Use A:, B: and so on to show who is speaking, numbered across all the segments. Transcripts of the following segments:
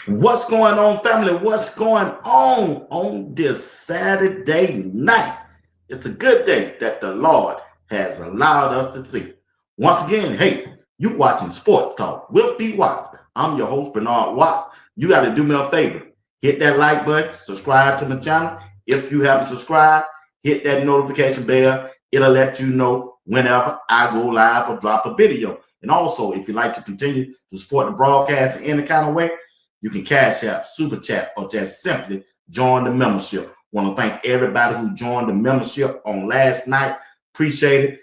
A: What's going on, family? What's going on this Saturday night? It's a good day that the Lord has allowed us to see. Once again, hey, you watching Sports Talk with B. Watts. I'm your host, Bernard Watts. You got to do me a favor. Hit that like button, subscribe to my channel. If you haven't subscribed, hit that notification bell. It'll let you know whenever I go live or drop a video. And also, if you'd like to continue to support the broadcast in any kind of way, you can cash out, super chat, or just simply join the membership. Want to thank everybody who joined the membership on last night. Appreciate it.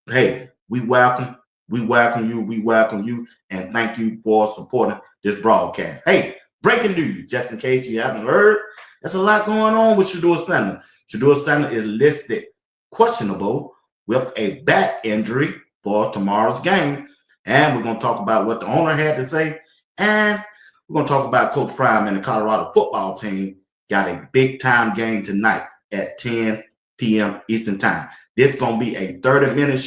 A: Hey, we welcome you, and thank you for supporting this broadcast. Hey, breaking news, just in case you haven't heard, there's a lot going on with Shedeur Center. Shedeur Center is listed questionable with a back injury for tomorrow's game, and we're going to talk about what the owner had to say, and we're going to talk about Coach Prime and the Colorado football team got a big-time game tonight at 10 p.m. Eastern Time. This is going to be a 30-minute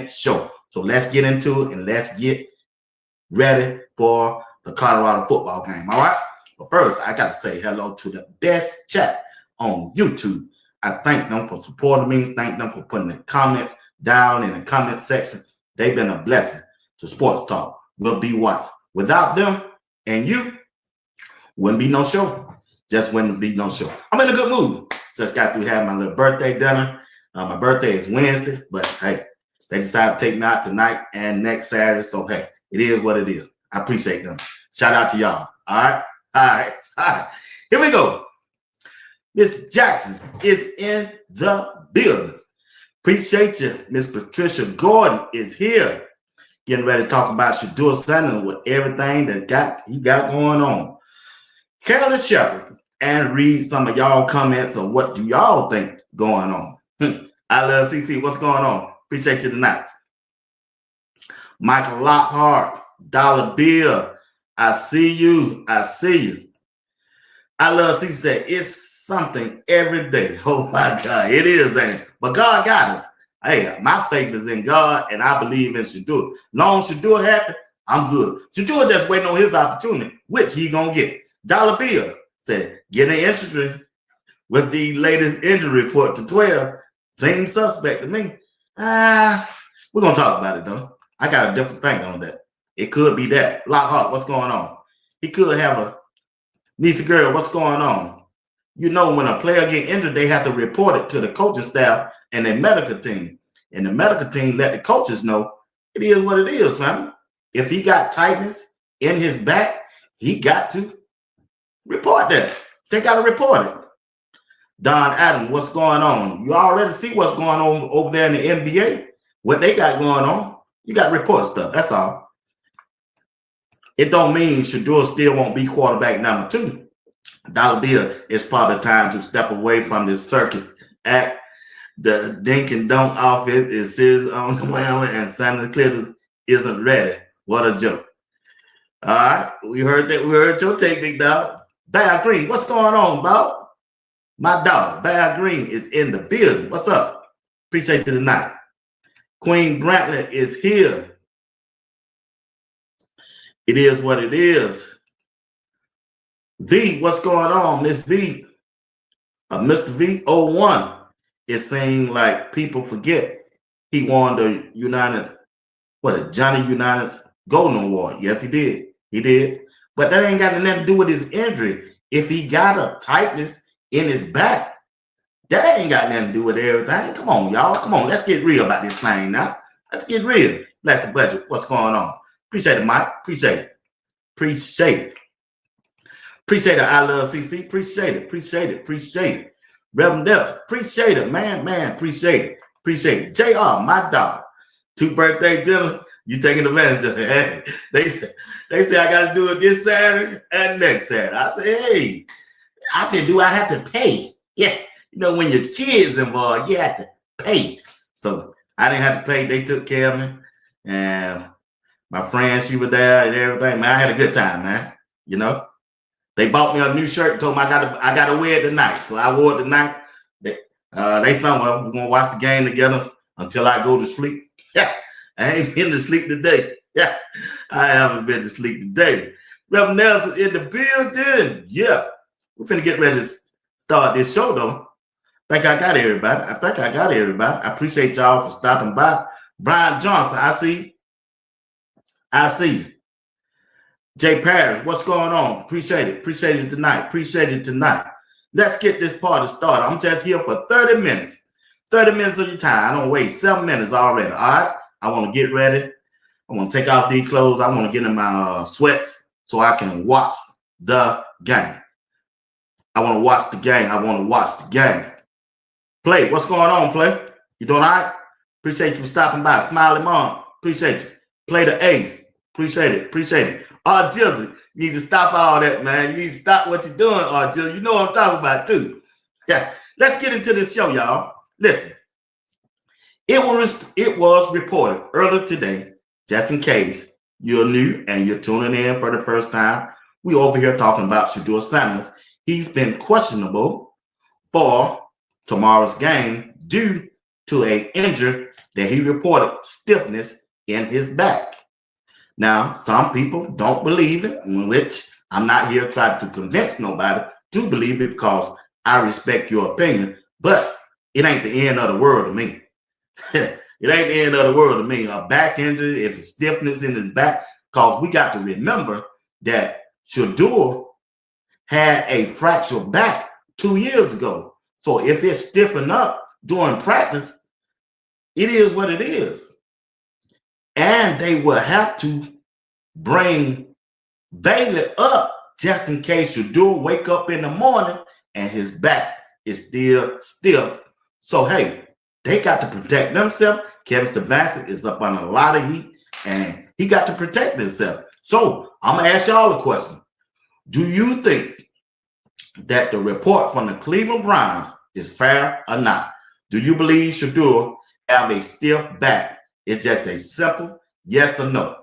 A: show, So let's get into it, and let's get ready for the Colorado football game, all right? But first, I got to say hello to the best chat on YouTube. I thank them for supporting me. Thank them for putting the comments down in the comment section. They've been a blessing to Sports Talk. We'll be watched. Without them and you, wouldn't be no show. Just wouldn't be no show. I'm in a good mood. Just got through having my little birthday dinner. My birthday is Wednesday, but hey, they decided to take me out tonight and next Saturday. So hey, it is what it is. I appreciate them. Shout out to y'all. All right. Here we go. Miss Jackson is in the building. Appreciate you. Miss Patricia Gordon is here. Getting ready to talk about Shedeur Center with everything that he got going on. Carolyn Shepherd, and read some of y'all comments of what do y'all think going on. I love CC. What's going on? Appreciate you tonight. Michael Lockhart, Dollar Bill. I see you. I love CC said it's something every day. Oh my God, it is, ain't it? But God got us. Hey, my faith is in God, and I believe in Shedeur. Long as Shedeur happy, I'm good. Shedeur just waiting on his opportunity, which he gonna get. Dollar Bill said, getting interested with the latest injury report to 12. Seems suspect to me. We're gonna talk about it though. I got a different thing on that. It could be that. Lockhart, what's going on? He could have a Nisa girl, what's going on? You know, when a player get injured, they have to report it to the coaching staff and the medical team. And the medical team let the coaches know it is what it is, family. If he got tightness in his back, he got to report that. They got to report it. Don Adams, what's going on? You already see what's going on over there in the NBA, what they got going on. You got report stuff. That's all. It don't mean Shedeur still won't be quarterback number 2. Dollar Bill, it's probably time to step away from this circus act. The dink and dunk offense is serious on the ground, and Santa Clara isn't ready. What a joke. All right, we heard that. We heard your take, big dog. Val Green, what's going on, Bob? My dog, Val Green, is in the building. What's up? Appreciate you tonight. Queen Brantley is here. It is what it is. V, what's going on, Miss V? Mr. V01 is saying like people forget he won the Johnny United's Golden Award. Yes, he did. He did. But that ain't got nothing to do with his injury. If he got a tightness in his back, that ain't got nothing to do with everything. Come on, y'all. Come on. Let's get real about this thing now. Let's get real. Let's budget. What's going on? Appreciate it, Mike. Appreciate it. Appreciate it. Appreciate it. I love CC. Appreciate it. Appreciate it. Appreciate it. Reverend Nelson. Appreciate it, man. Appreciate it. Appreciate it. JR, my dog. 2 birthday dinner. You taking advantage of it. They say I got to do it this Saturday and next Saturday. I say, hey. I said, do I have to pay? Yeah. You know, when your kids involved, you have to pay. So I didn't have to pay. They took care of me. And my friend, she was there and everything. Man, I had a good time, man. You know, they bought me a new shirt and told me I got to wear it tonight. So I wore it tonight. They somewhere. We're going to watch the game together until I go to sleep. Yeah. I ain't been to sleep today. Yeah. I haven't been to sleep today. Reverend Nelson in the building. Yeah. We're finna get ready to start this show, though. I think I got everybody. I appreciate y'all for stopping by. Brian Johnson, I see. Jay Parrish, what's going on? Appreciate it. Appreciate it tonight. Let's get this party started. I'm just here for 30 minutes. 30 minutes of your time. I don't wait 7 minutes already. All right. I want to get ready. I want to take off these clothes. I want to get in my sweats so I can watch the game. I want to watch the game. Play. What's going on, Play? You doing all right? Appreciate you for stopping by. Smiley Mom. Appreciate you. Play the Ace. Appreciate it. Jizzle, you need to stop all that, man. You need to stop what you're doing, Jizzle. You know what I'm talking about, too. Yeah. Let's get into this show, y'all. Listen. It was reported earlier today, just in case you're new and you're tuning in for the first time, we over here talking about Shedeur Sanders. He's been questionable for tomorrow's game due to an injury that he reported stiffness in his back. Now, some people don't believe it, which I'm not here trying to convince nobody to believe it because I respect your opinion, but it ain't the end of the world to me. It ain't the end of the world to me. A back injury, if it's stiffness in his back, because we got to remember that Shedeur had a fractured back 2 years ago. So if it's stiffened up during practice, it is what it is. And they will have to bring Bailey up just in case Shedeur wake up in the morning and his back is still stiff. So, hey, they got to protect themselves. Kevin Stefanski is up on a lot of heat, and he got to protect himself. So I'm going to ask y'all a question. Do you think that the report from the Cleveland Browns is fair or not? Do you believe Shedeur have a stiff back? It's just a simple yes or no.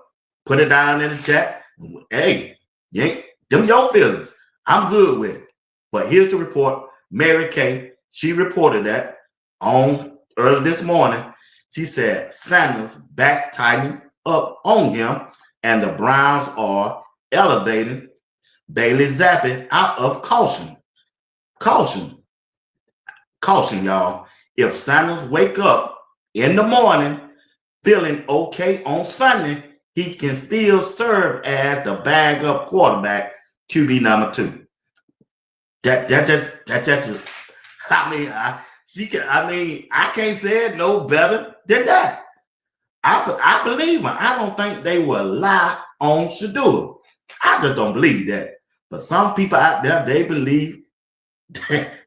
A: Put it down in the chat. Hey, them your feelings. I'm good with it. But here's the report. Mary Kay, she reported that on early this morning. She said Sanders back tightening up on him, and the Browns are elevating Bailey Zappi out of caution. Caution, y'all. If Sanders wake up in the morning feeling okay on Sunday, he can still serve as the bag-up quarterback, QB number 2. That just I can't say it no better than that. I believe him. I don't think they will lie on Shedeur. I just don't believe that. But some people out there, they believe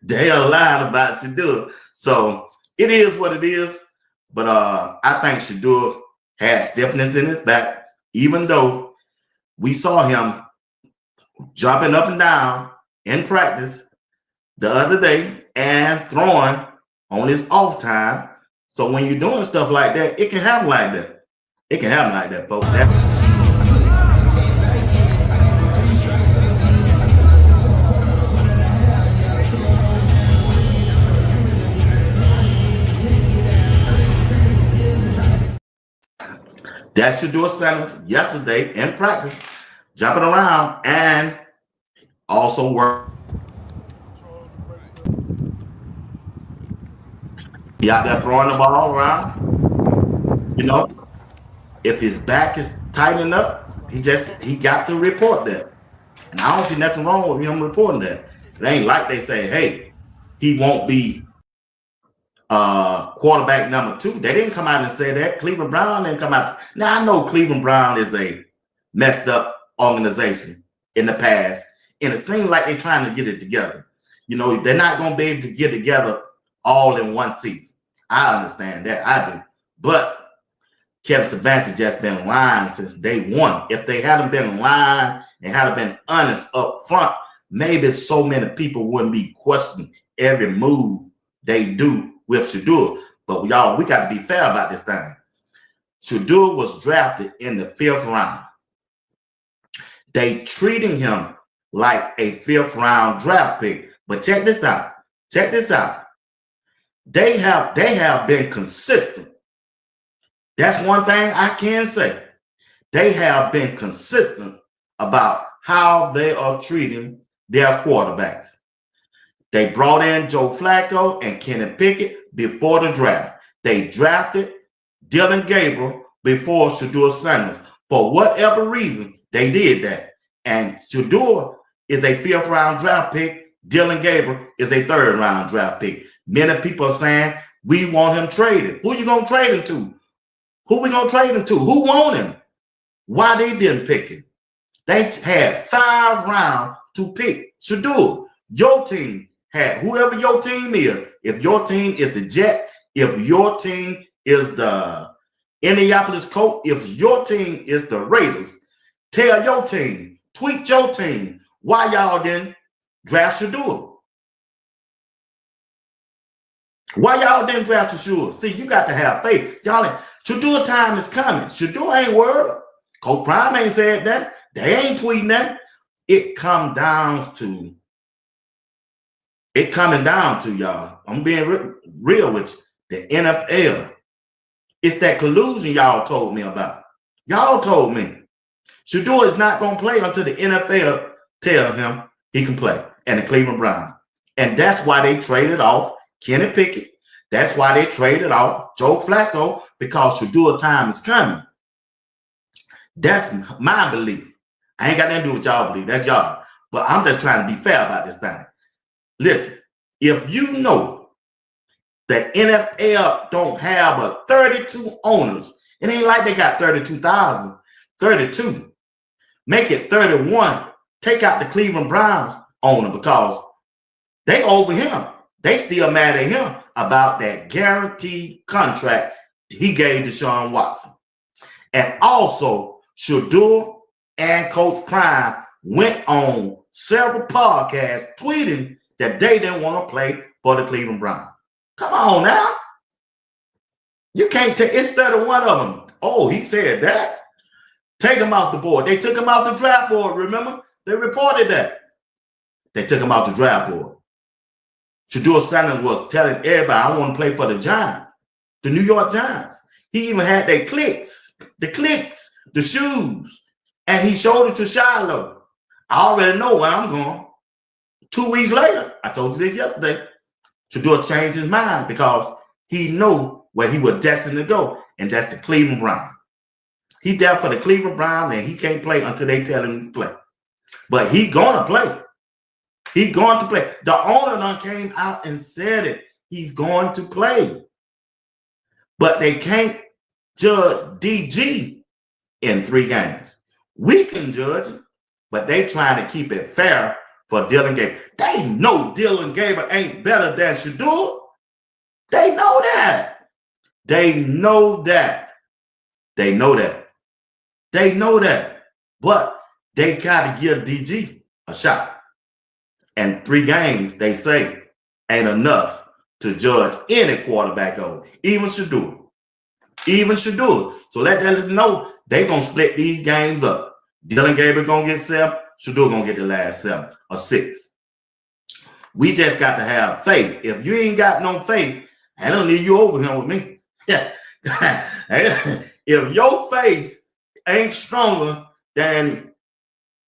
A: they are lying about Shedeur. So it is what it is. But I think Shedeur has stiffness in his back, even though we saw him jumping up and down in practice the other day and throwing on his off time. So when you're doing stuff like that, it can happen like that. It can happen like that, folks. That Shedeur Sanders yesterday in practice, jumping around and also work. He out there throwing the ball around. You know, if his back is tightening up, he got to report that. And I don't see nothing wrong with him reporting that. It ain't like they say, hey, he won't be quarterback number 2. They didn't come out and say that. Cleveland Brown didn't come out. Now I know Cleveland Brown is a messed up organization in the past, and it seems like they're trying to get it together. You know, they're not going to be able to get together all in one season. I understand that. I do. But Kevin Stefanski just been lying since day one. If they hadn't been lying and hadn't been honest up front, maybe so many people wouldn't be questioning every move they do with Shedeur. But y'all, we got to be fair about this thing. Shedeur was drafted in the 5th round. They treating him like a 5th round draft pick. But check this out. Check this out. They have been consistent. That's one thing I can say. They have been consistent about how they are treating their quarterbacks. They brought in Joe Flacco and Kenny Pickett before the draft. They drafted Dylan Gabriel before Shedeur Sanders. For whatever reason, they did that. And Shedeur is a 5th round draft pick. Dylan Gabriel is a 3rd round draft pick. Many people are saying, we want him traded. Who you going to trade him to? Who we going to trade him to? Who want him? Why they didn't pick him? They had 5 rounds to pick Shedeur. Your team had, whoever your team is, if your team is the Jets, if your team is the Indianapolis Colts, if your team is the Raiders, tell your team, tweet your team, why y'all didn't draft Shedeur. Why y'all didn't draft Shedeur? See, you got to have faith. Y'all, Shedeur time is coming. Shedeur ain't worried. Coach Prime ain't said that. They ain't tweeting that. It coming down to y'all. I'm being real with you. The NFL. It's that collusion y'all told me about. Y'all told me. Shedeur is not going to play until the NFL tell him he can play. And the Cleveland Browns. And that's why they traded off Kenny Pickett. That's why they traded off Joe Flacco, because Shedeur time is coming. That's my belief. I ain't got nothing to do with y'all belief. That's y'all. But I'm just trying to be fair about this thing. Listen, if you know that NFL don't have a 32 owners, it ain't like they got 32,000, 32. Make it 31. Take out the Cleveland Browns owner, because they over him. They still mad at him about that guaranteed contract he gave Deshaun Watson. And also, Shedeur and Coach Prime went on several podcasts tweeting that they didn't want to play for the Cleveland Browns. Come on now. You can't take, it's 31 of them. Oh, he said that. Take him off the board. They took him off the draft board, remember? They reported that. They took him off the draft board. Shedeur Sanders was telling everybody, I want to play for the Giants, the New York Giants. He even had their clicks, the shoes, and he showed it to Shiloh. I already know where I'm going. 2 weeks later, I told you this yesterday, Shedeur changed his mind because he knew where he was destined to go, and that's the Cleveland Browns. He there for the Cleveland Browns, and he can't play until they tell him to play. But he gonna play. He's going to play. The owner done came out and said it. He's going to play. But they can't judge DG in 3 games. We can judge it, but they trying to keep it fair for Dillon Gabriel. They know Dillon Gabriel ain't better than Shedeur. They know that. They know that. They know that. They know that. But they got to give DG a shot. And 3 games, they say, ain't enough to judge any quarterback over. Even Shedeur. Even Shedeur. So let them know they going to split these games up. Dillon Gabriel going to get 7. Shedeur going to get the last 7 or 6. We just got to have faith. If you ain't got no faith, I don't leave you over here with me. If your faith ain't stronger than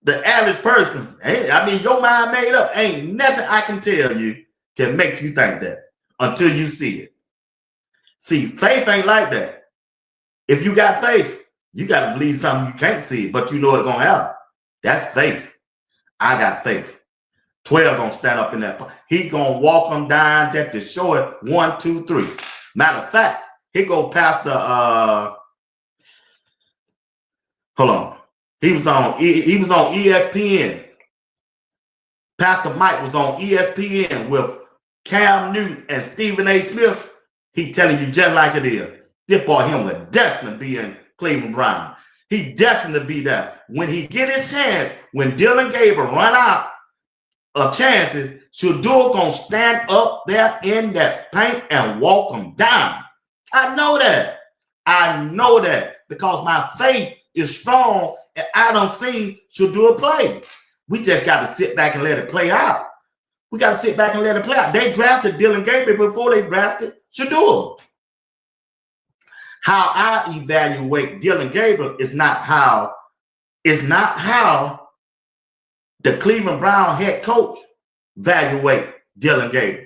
A: the average person, I mean, your mind made up. Ain't nothing I can tell you can make you think that until you see it. See, faith ain't like that. If you got faith, you got to believe something you can't see, but you know it's going to happen. That's faith. I got faith. 12 going to stand up in that. He going to walk them down just to show it. 1, 2, 3. Matter of fact, he go past the, hold on. He was on ESPN. Pastor Mike was on ESPN with Cam Newton and Stephen A. Smith. He telling you just like it is. This boy, him was destined to be in Cleveland Brown. He destined to be there. When he get his chance, when Dillon Gabriel run out of chances, Shedeur gonna stand up there in that paint and walk him down. I know that. I know that because my faith is strong and I don't see Shedeur play. We just got to sit back and let it play out. We got to sit back and let it play out. They drafted Dillon Gabriel before they drafted Shedeur. How I evaluate Dillon Gabriel is not how the Cleveland Brown head coach evaluate Dillon Gabriel.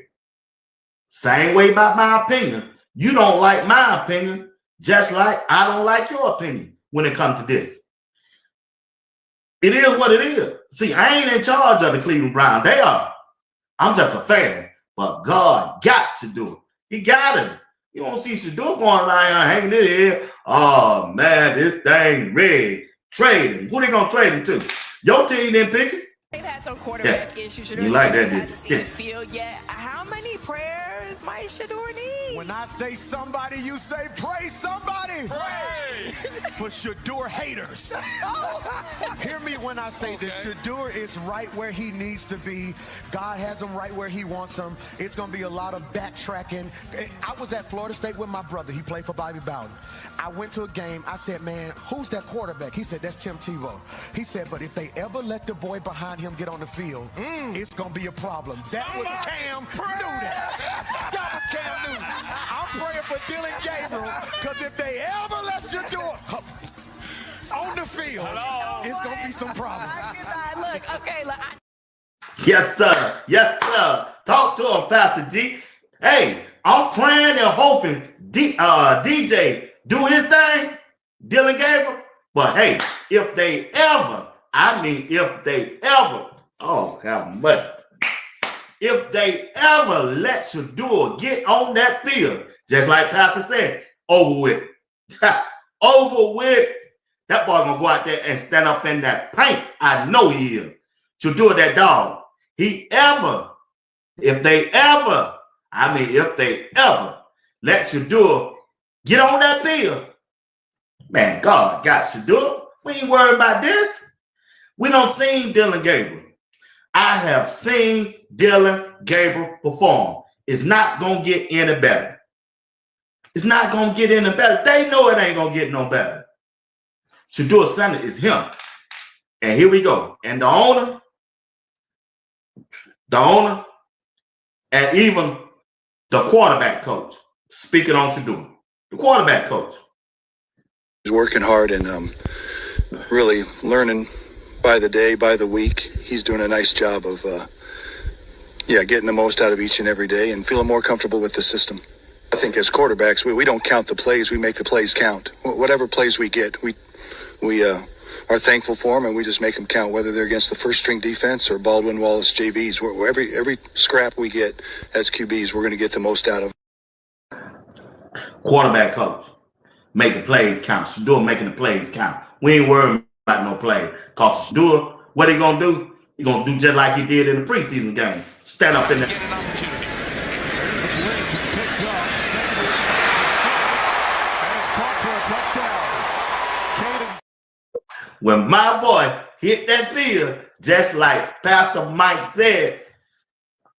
A: Same way about my opinion. You don't like my opinion, just like I don't like your opinion when it comes to this. It is what it is. See, I ain't in charge of the Cleveland Browns. They are. I'm just a fan. But God got to do it. He got him. You don't see Shedeur going around here hanging in here. Oh, man, this thing rigged. Trade him. Who they going to trade him to? Your team didn't pick it.
B: They've had some quarterback issues.
A: You like that, did you?
B: Yeah. Field yet. How many prayers might Shedeur need?
C: When I say somebody, you say pray somebody.
B: Pray.
C: For Shedeur haters. Hear me when I say this. Shedeur is right where he needs to be. God has him right where he wants him. It's going to be a lot of backtracking. I was at Florida State with my brother. He played for Bobby Bowden. I went to a game. I said, man, who's that quarterback? He said, that's Tim Tebow. He said, but if they ever let the boy behind him get on the field, it's going to be a problem. That was Cam Newton. That was Cam Newton. I'm praying for Dillon Gabriel because if they ever let Shedeur on the field, it's going to be some problems.
B: Look, okay, look.
A: Yes, sir. Yes, sir. Talk to him, Pastor G. Hey, I'm praying and hoping DJ do his thing, Dillon Gabriel. But hey, if they ever, oh, have mercy. If they ever let Shedeur get on that field, just like Pastor said, over with. Over with. That boy gonna go out there and stand up in that paint. I know he is. Shedeur, that dog. If they ever let Shedeur get on that field, man, God got Shedeur. We ain't worried about this. We don't seen Dillon Gabriel. I have seen Dillon Gabriel perform. It's not going to get any better. It's not going to get any better. They know it ain't going to get no better. Shedeur Center is him. And here we go. And the owner, and even the quarterback coach, speaking on Shedeur, the quarterback coach.
D: He's working hard and really learning by the day, by the week. He's doing a nice job of, getting the most out of each and every day and feeling more comfortable with the system. I think as quarterbacks, we don't count the plays. We make the plays count. Whatever plays we get, we are thankful for them, and we just make them count, whether they're against the first-string defense or Baldwin Wallace JVs. Every scrap we get as QBs, we're going to get the most out of.
A: Quarterback coach, make the plays count. Shedeur making the plays count. We ain't worried about no play. Cause Shedeur, what he gonna do? He's going to do just like he did in the preseason game. Stand up in there.
E: Get an opportunity. The blitz is picked up. Sanders and it's caught for a touchdown. Caden.
A: When my boy hit that field, just like Pastor Mike said,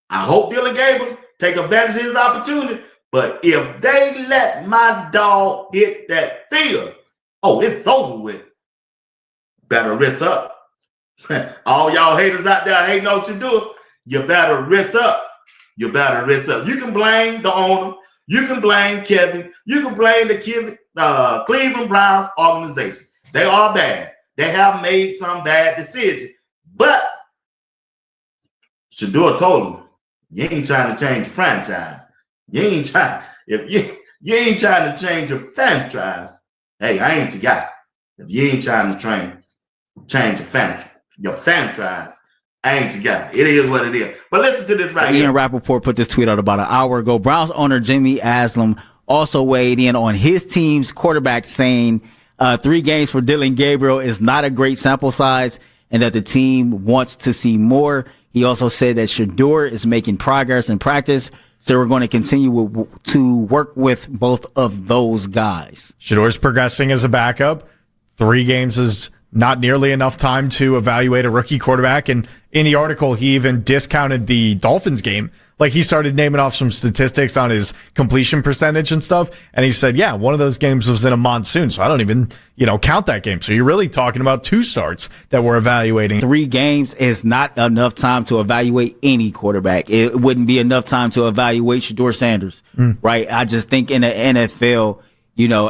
A: I hope Dylan Gabriel take advantage of his opportunity. But if they let my dog hit that field, oh, it's over with. Better risk up. All y'all haters out there hating on Shedeur, you better risk up. You better risk up. You can blame the owner. You can blame Kevin. You can blame the Cleveland Browns organization. They are bad. They have made some bad decisions. But Shedeur told him, you ain't trying to change the franchise. You ain't trying. If you ain't trying to change your franchise, hey, I ain't your guy. If you ain't trying to change your franchise, I ain't your guy. It is what it is. But listen to this right here.
F: Ian Rappaport put this tweet out about an hour ago. Browns owner Jimmy Aslam also weighed in on his team's quarterback, saying 3 games for Dylan Gabriel is not a great sample size and that the team wants to see more. He also said that Shedeur is making progress in practice, so we're going to continue to work with both of those guys.
G: Shedeur's progressing as a backup. 3 games is not nearly enough time to evaluate a rookie quarterback. And in the article, he even discounted the Dolphins game. Like, he started naming off some statistics on his completion percentage and stuff. And he said, yeah, one of those games was in a monsoon, so I don't even, count that game. So you're really talking about 2 starts that we're evaluating.
F: 3 games is not enough time to evaluate any quarterback. It wouldn't be enough time to evaluate Shedeur Sanders, right? I just think in the NFL,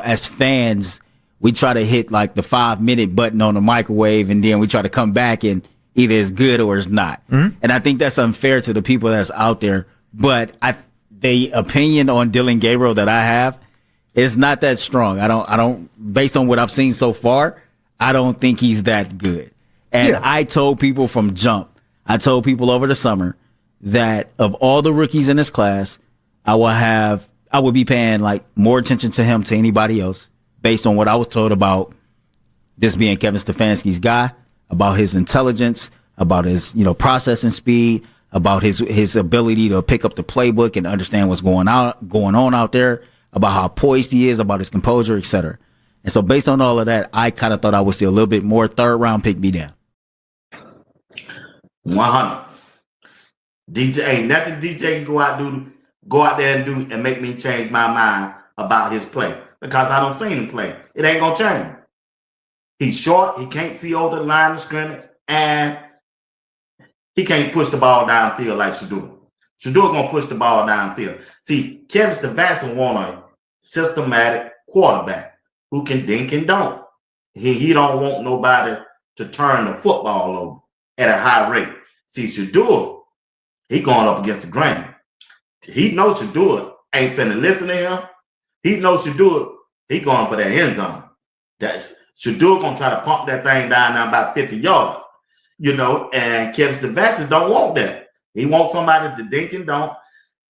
F: as fans, we try to hit like the 5-minute button on the microwave, and then we try to come back and either it's good or it's not. And I think that's unfair to the people that's out there. But the opinion on Dylan Gabriel that I have is not that strong. I don't, based on what I've seen so far, I don't think he's that good. And I told people from jump, I told people over the summer that of all the rookies in this class, I would be paying like more attention to him to anybody else, based on what I was told about this being Kevin Stefanski's guy, about his intelligence, about his, processing speed, about his ability to pick up the playbook and understand what's going on out there, about how poised he is, about his composure, etc. And so based on all of that, I kind of thought I would see a little bit more 3rd round pick me down.
A: 100. DJ ain't nothing DJ can go out there and do and make me change my mind about his play. Because I don't see him play. It ain't going to change. He's short. He can't see over the line of scrimmage. And he can't push the ball downfield like Shedeur. Shedeur going to push the ball downfield. See, Kevin Stefanski want a systematic quarterback who can dink and dunk. He don't want nobody to turn the football over at a high rate. See, Shedeur, he going up against the grain. He knows Shedeur ain't finna listen to him. He knows Shedeur, he going for that end zone. That's Shedeur gonna try to pump that thing down now about 50 yards, and Kevin Stefanski don't want that. He wants somebody to dink and dunk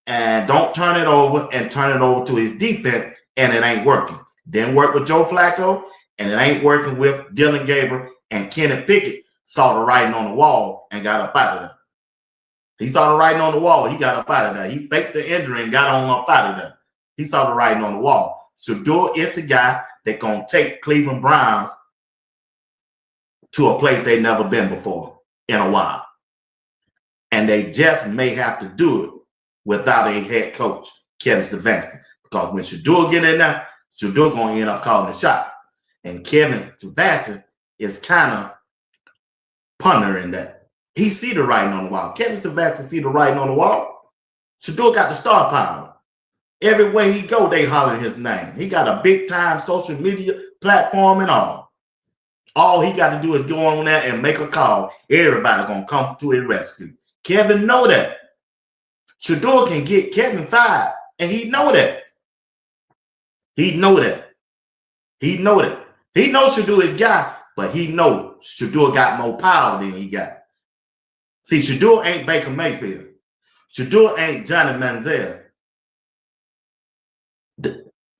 A: and don't turn it over to his defense, and it ain't working. Didn't work with Joe Flacco, and it ain't working with Dylan Gabriel, and Kenny Pickett saw the writing on the wall and got up out of there. He saw the writing on the wall, he got up out of there. He faked the injury and got on up out of there. He saw the writing on the wall. Shedeur is the guy that gonna take Cleveland Browns to a place they've never been before in a while. And they just may have to do it without a head coach, Kevin Stefanski. Because when Shedeur get in there, Shedeur gonna end up calling the shot. And Kevin Stefanski is kind of pondering that. He see the writing on the wall. Kevin Stefanski see the writing on the wall. Shedeur got the star power. Everywhere he go, they hollering his name. He got a big-time social media platform and all. All he got to do is go on there and make a call. Everybody going to come to his rescue. Kevin know that. Shedeur can get Kevin fired, and he know that. He know that. He know that. He knows Shedeur is guy, but he know Shedeur got more power than he got. See, Shedeur ain't Baker Mayfield. Shedeur ain't Johnny Manziel.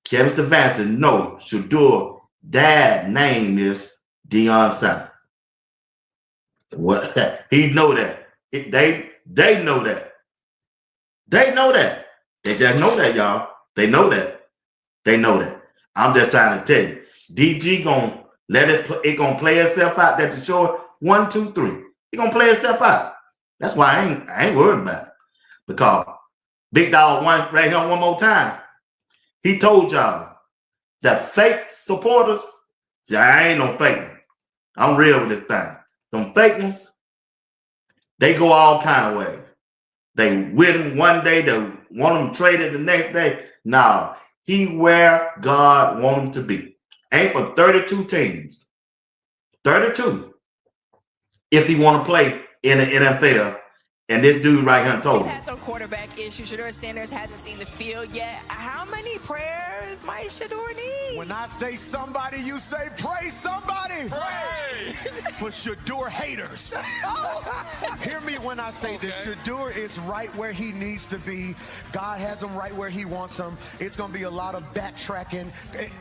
A: Kevin Stefanski know Shedeur dad name is Deion Sanders. What he know that. They know that. They know that. They just know that, y'all. They know that. They know that. I'm just trying to tell you. DG gonna let it gonna play itself out. That the show 1, 2, 3. It gonna play itself out. That's why I ain't worried about it. Because Big Dog won right here one more time. He told y'all that fake supporters, see, I ain't no fake one. I'm real with this thing. Them fake ones, they go all kind of ways. They with him one day, they want him traded the next day. No, he where God want him to be. Ain't but 32 teams. 32. If he want to play in the NFL. And this dude right here told
B: He
A: him.
B: had some quarterback issues. Shedeur Sanders hasn't seen the field yet. How many prayers might Shedeur need?
C: When I say somebody, you say pray somebody.
E: Pray
C: For Shedeur haters. Hear me when I say this. Shedeur is right where he needs to be. God has him right where he wants him. It's going to be a lot of backtracking.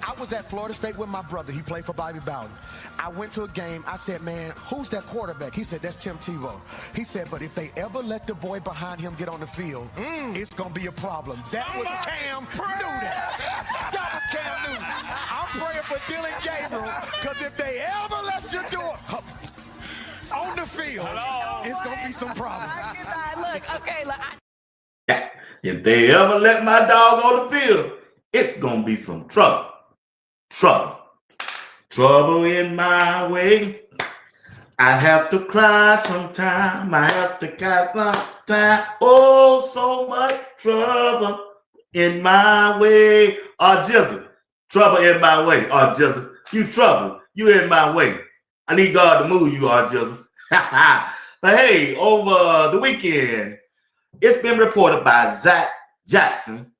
C: I was at Florida State with my brother. He played for Bobby Bowden. I went to a game. I said, man, who's that quarterback? He said, that's Tim Tebow. He said, but if they ever let the boy behind him get on the field, it's going to be a problem. That was Cam Newton. That was Cam Newton. I'm praying for Dylan Gabriel, because if they ever let Shedeur on the field, it's going to be some problems.
B: Look, okay, look.
A: If they ever let my dog on the field, it's gonna be some trouble. Trouble in my way. I have to cry sometime. I have to cry sometime. Oh, so much trouble in my way. Jizzle, trouble in my way. Jizzle, you trouble. You in my way. I need God to move you, Jizzle. But hey, over the weekend, it's been reported by Zach Jackson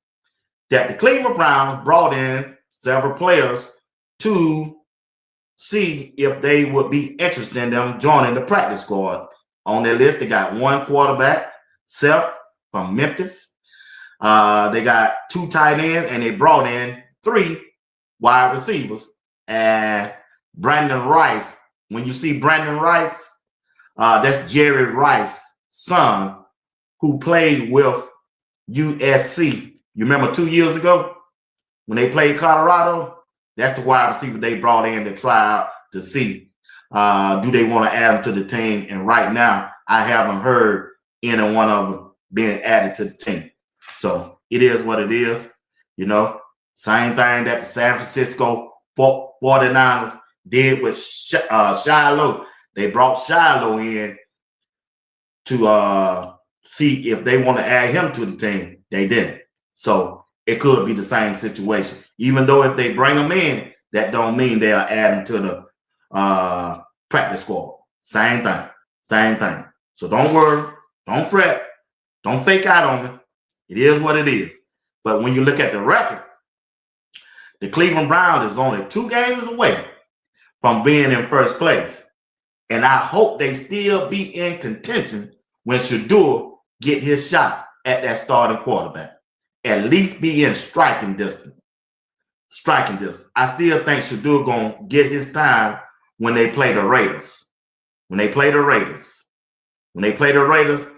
A: that the Cleveland Browns brought in several players to see if they would be interested in them joining the practice squad. On their list, they got one quarterback, Seth from Memphis. They got 2 tight ends, and they brought in 3 wide receivers. And Brandon Rice, when you see Brandon Rice, that's Jerry Rice's son, who played with USC. You remember 2 years ago when they played Colorado? That's the wide receiver they brought in to try out to see do they want to add him to the team. And right now, I haven't heard any one of them being added to the team. So it is what it is. You know, same thing that the San Francisco 49ers did with Shiloh. They brought Shiloh in to see if they want to add him to the team. They didn't. So it could be the same situation. Even though if they bring them in, that don't mean they'll add them to the practice squad. Same thing. So don't worry. Don't fret. Don't fake out on me. It is what it is. But when you look at the record, the Cleveland Browns is only 2 games away from being in first place. And I hope they still be in contention when Shedeur get his shot at that starting quarterback. At least be in striking distance. I still think Shedeur gonna get his time when they play the Raiders. When they play the Raiders,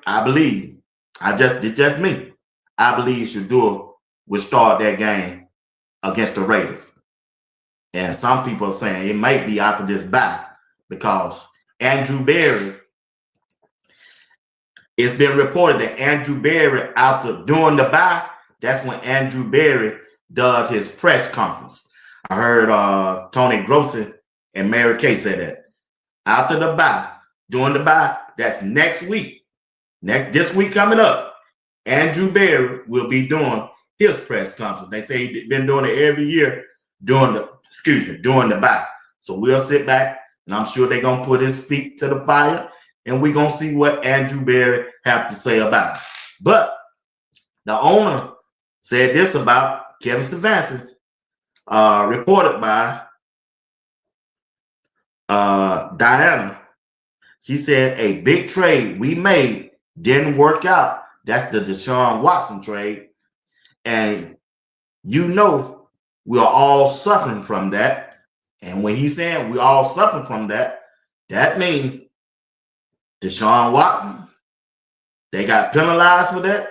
A: I believe, it's just me. I believe Shedeur will start that game against the Raiders. And some people are saying it might be after this bye because Andrew Berry, it's been reported that Andrew Berry, during the bye, that's when Andrew Berry does his press conference. I heard Tony Grossi and Mary Kay say that. After the bye, during the bye, that's next week. This week coming up, Andrew Berry will be doing his press conference. They say he's been doing it every year during the bye. So we'll sit back, and I'm sure they're going to put his feet to the fire, and we're going to see what Andrew Berry have to say about it. But the owner said this about Kevin Stefanski, reported by Diana. She said a big trade we made didn't work out. That's the Deshaun Watson trade. And you know we are all suffering from that. And when he's saying we're all suffering from that, that means Deshaun Watson, they got penalized for that,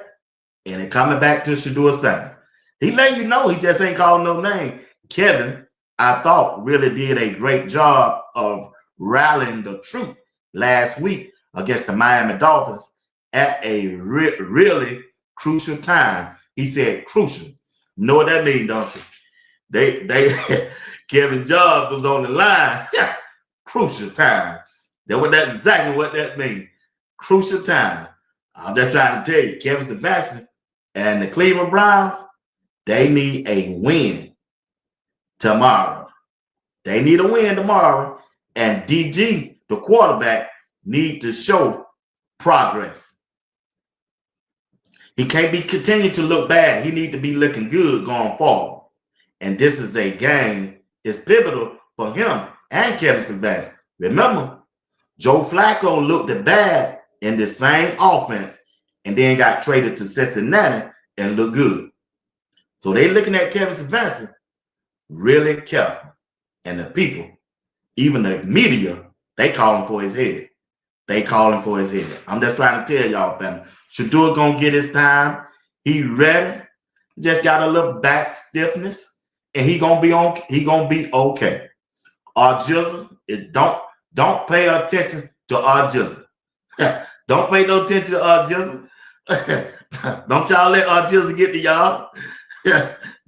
A: and they're coming back to Shedeur Sanders. He let you know he just ain't calling no name. Kevin, I thought, really did a great job of rallying the troop last week against the Miami Dolphins at a really crucial time. He said crucial. You know what that means, don't you? They Kevin Jobs was on the line. Crucial time. That's exactly what that means. Crucial time. I'm just trying to tell you, Kevin Stefanski and the Cleveland Browns, they need a win tomorrow. They need a win tomorrow. And DG, the quarterback, need to show progress. He can't be continuing to look bad. He need to be looking good going forward. And this is a game. It's pivotal for him and Kevin Stefanski. Remember, Joe Flacco looked bad in the same offense and then got traded to Cincinnati and looked good. So they looking at Kevin Stefanski really careful. And the people, even the media, they calling for his head. They calling for his head. I'm just trying to tell y'all, family. Shedeur gonna get his time. He ready. Just got a little back stiffness, and he gonna be on. He gonna be okay. Our Jizzle, don't pay attention to our Jizzle. Don't pay no attention to our Jizzle. Don't y'all let our Jizzle get to y'all.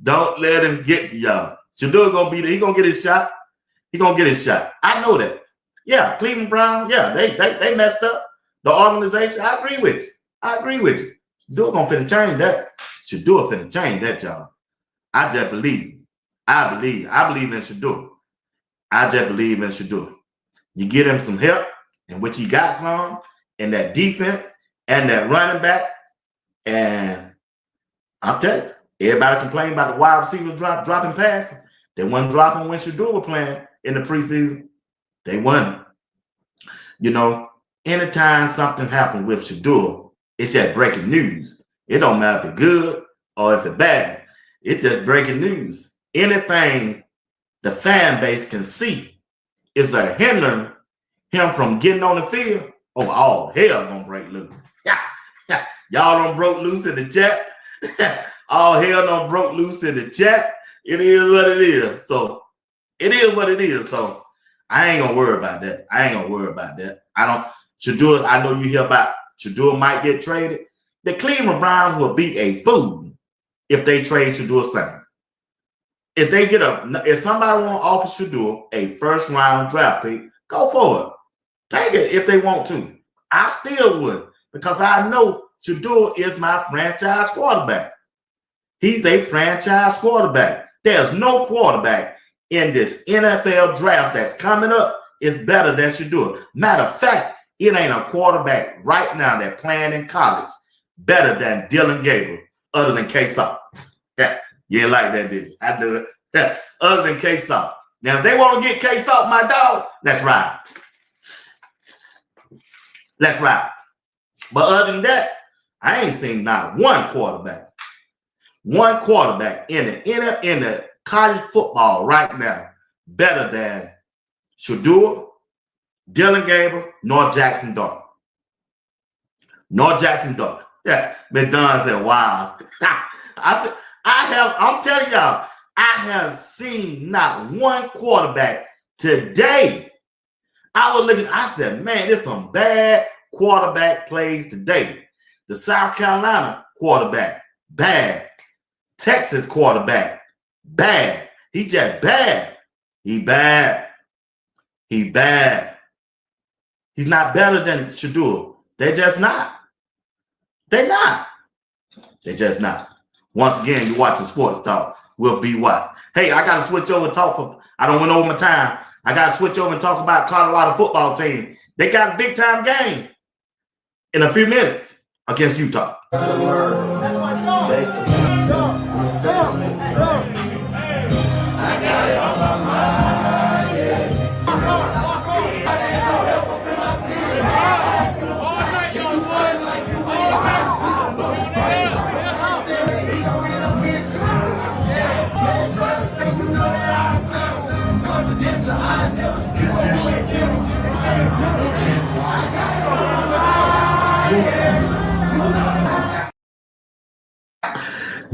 A: Don't let him get to y'all. Shedeur gonna be there. He gonna get his shot. He gonna get his shot. I know that. Yeah, Cleveland Brown. Yeah, they messed up. The organization. I agree with you. I agree with you. Shedeur gonna finna change that. Shedeur finna change that, y'all. I just believe. I believe in Shedeur. I just believe in Shedeur. You get him some help, and which he got some in that defense and that running back. And I'm telling you, everybody complained about the wide receivers dropping passes. They wasn't dropping when Shedeur was playing in the preseason. They won. You know, anytime something happens with Shedeur, it's just breaking news. It don't matter if it's good or if it's bad. It's just breaking news. Anything the fan base can see is a hindering him from getting on the field. Oh, all hell gonna break loose. Y'all done broke loose in the chat. All hell done broke loose in the chat. It is what it is. So it is what it is. So I ain't gonna worry about that. Shedeur, I know you hear about Shedeur might get traded. The Cleveland Browns will be a fool if they trade Shedeur Sanders. If somebody want to offer Shedeur a first round draft pick, go for it. Take it if they want to. I still would, because I know Shedeur is my franchise quarterback. He's a franchise quarterback. There's no quarterback in this NFL draft that's coming up is better than Shedeur. Matter of fact, it ain't a quarterback right now that playing in college better than Dylan Gabriel, other than K-Saw. Yeah, you ain't like that, did you? I do it. Yeah, other than K-Saw. Now, if they want to get K-Saw, my dog, let's ride. Let's ride. But other than that, I ain't seen not one quarterback in the college football right now better than Shedeur, Dylan Gabriel, nor Jackson Dart. Yeah, McDonald said, wow. I'm telling y'all, I have seen not one quarterback today. I was looking, I said, man, there's some bad quarterback plays today. The South Carolina quarterback, bad. Texas quarterback, bad. He just bad. He bad. He's not better than Shedeur. They're just not. They're just not. Once again, you're watching Sports Talk. We'll be watching. Hey, I got to switch over and talk. I don't went over my time. I got to switch over and talk about Colorado football team. They got a big-time game in a few minutes against Utah.
H: I never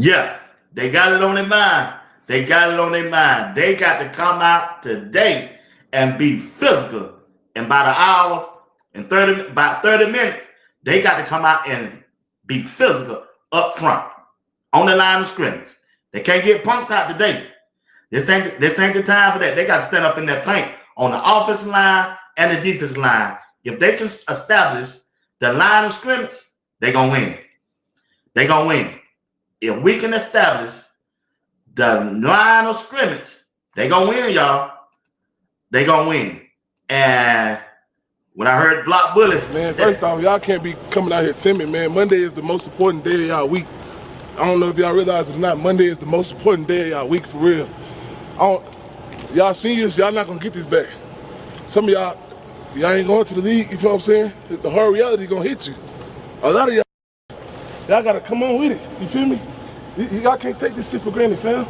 A: Yeah, they got it on their mind. They got it on their mind. They got to come out today and be physical. In about an hour and 30 minutes, they got to come out and be physical up front on the line of scrimmage. They can't get punked out today. This ain't the time for that. They got to stand up in that paint on the offensive line and the defensive line. If they can establish the line of scrimmage, they're going to win. They're going to win. If we can establish the line of scrimmage, they're going to win, y'all. They're going to win. And when I heard block bully.
H: Man, first off, y'all can't be coming out here timid, man. Monday is the most important day of y'all week. I don't know if y'all realize it or not. Monday is the most important day of y'all week, for real. Y'all seniors, y'all not going to get this back. Some of y'all ain't going to the league, you feel what I'm saying? The hard reality going to hit you. A lot of y'all got to come on with it, you feel me? Y'all can't take this shit for granted, fam.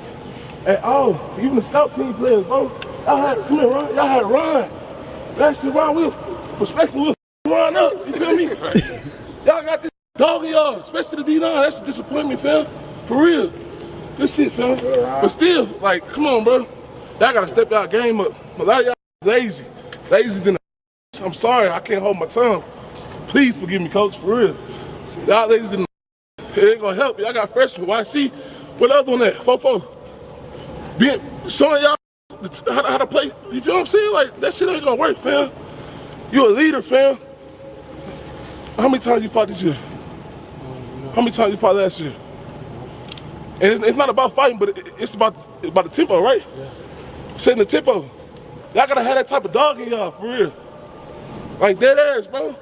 H: At all, even the scout team players, bro. Come here, Ron. Y'all had Ron. Last year, Ron, we was respectful. We was Ron up, you feel me? Y'all got this dog in y'all, especially the D9. That's a disappointment, fam. For real. Good shit, fam. But still, like, come on, bro. Y'all got to step y'all game up. A lot of y'all lazy. Lazy than a I'm sorry, I can't hold my tongue. Please forgive me, coach, for real. Y'all lazy than a it ain't gonna help you. I got freshmen. YC, what other one that? 4-4. Showing y'all how to play. You feel what I'm saying? Like, that shit ain't gonna work, fam. You a leader, fam. How many times you fought this year? How many times you fought last year? And it's not about fighting, but it's about the tempo, right? Yeah. Setting the tempo. Y'all gotta have that type of dog in y'all, for real. Like, dead ass, bro.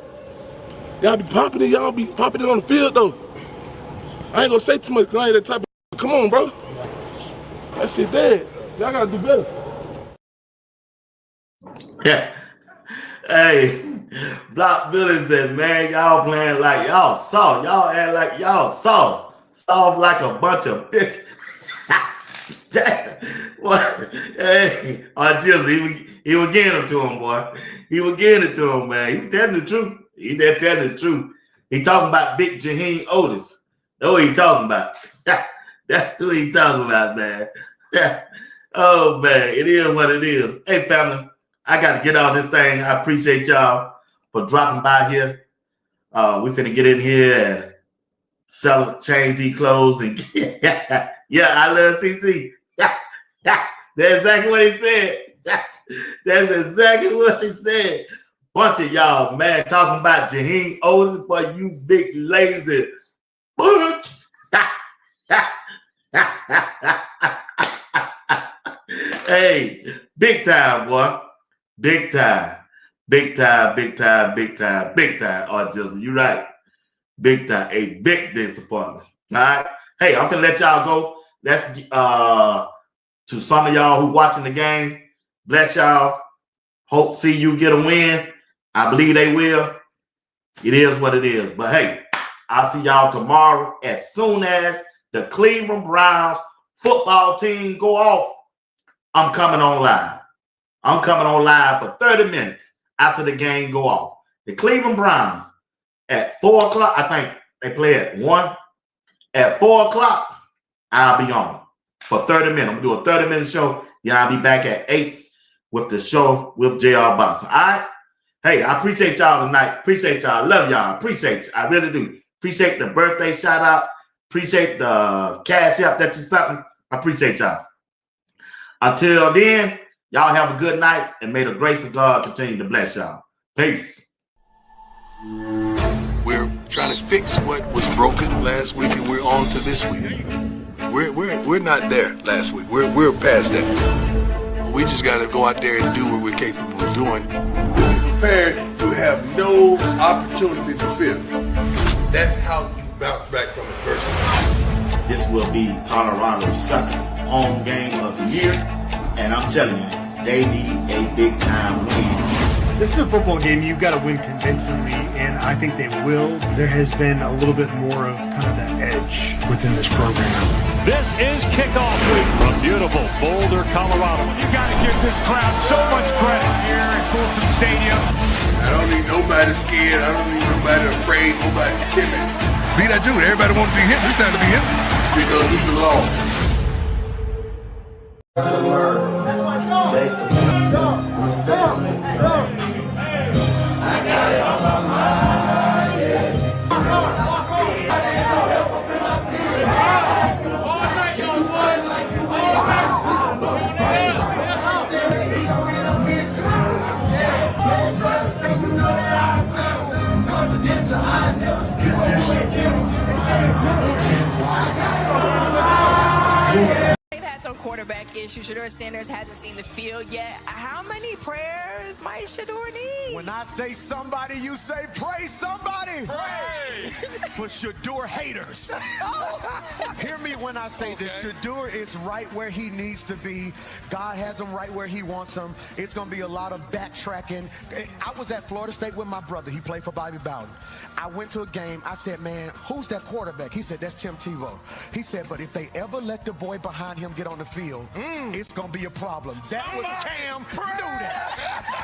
H: Y'all be popping it, y'all be popping it on the field, though. I ain't gonna say too much, because I ain't that type of, come on, bro. That shit dead. Y'all gotta do better.
A: Yeah. Hey, Block Billy said, man, y'all playing like y'all soft. Y'all act like y'all soft. Soft like a bunch of bitches. What? Hey, he was getting it to him, boy. He was getting it to him, man. He was telling the truth. He there telling the truth. He talking about Big Jaheim Otis. That's what he talking about. That's who he talking about, man. Oh, man, it is what it is. Hey, family, I got to get out this thing. I appreciate y'all for dropping by here. We finna get in here and sell, change these clothes. And yeah, I love CC. That's exactly what he said. That's exactly what he said. Bunch of y'all, man, talking about Jaheim Otis, but you big lazy bitch. Hey, big time, boy. Big time. Big time, big time, big time, big time. Oh, Joseph, you right. Big time. A big disappointment. All right. Hey, I'm gonna let y'all go. Let's to some of y'all who watching the game. Bless y'all. Hope see you get a win. I believe they will. It is what it is. But hey, I'll see y'all tomorrow as soon as the Cleveland Browns football team go off. I'm coming on live. I'm coming on live for 30 minutes after the game go off. The Cleveland Browns at 4 o'clock, I think they play at 1. At 4 o'clock, I'll be on for 30 minutes. I'm going to do a 30-minute show. Yeah, I'll be back at 8 with the show with J.R. Boston. All right? Hey, I appreciate y'all tonight. Appreciate y'all. Love y'all. Appreciate you. I really do. Appreciate the birthday shout-outs. Appreciate the cash app that you something. I appreciate y'all. Until then, y'all have a good night, and may the grace of God continue to bless y'all. Peace.
I: We're trying to fix what was broken last week, and we're on to this week. We're not there last week. We're past that. We just got to go out there and do what we're capable of doing. Prepared to have no opportunity to fail. That's how you bounce back from adversity.
A: This will be Colorado's second home game of the year, and I'm telling you, they need a big-time win.
J: This is a football game you've got to win convincingly, and I think they will. There has been a little bit more of kind of that edge within this program.
E: This is kickoff week from beautiful Boulder, Colorado. You got to give this crowd so much credit here at Folsom Stadium.
H: I don't
I: need nobody scared. I don't need nobody afraid, nobody timid. Be that dude. Everybody wants to be him. It's time to be him. Because he's the Lord. I got it on my mind, yeah.
B: They've had some quarterback issues. Shedeur Sanders hasn't seen the field yet. How many prayers might Shedeur need?
C: When I say somebody, you say pray somebody.
E: Pray
C: For Shedeur haters. Hear me when I say this. Shedeur is right where he needs to be. God has him right where he wants him. It's going to be a lot of backtracking. I was at Florida State with my brother. He played for Bobby Bowden. I went to a game. I said, man, who's that quarterback? He said, that's Tim Tebow. He said, but if they ever let the boy behind him get on the field, it's going to be a problem. That was Cam Newton.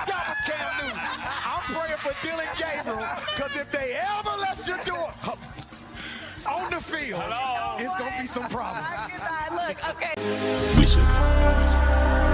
C: That was Cam Newton. I'm praying for Dylan Gabriel, because if they ever let Shedeur on the field, it's going to be some problems.
B: Look, okay.
E: We should.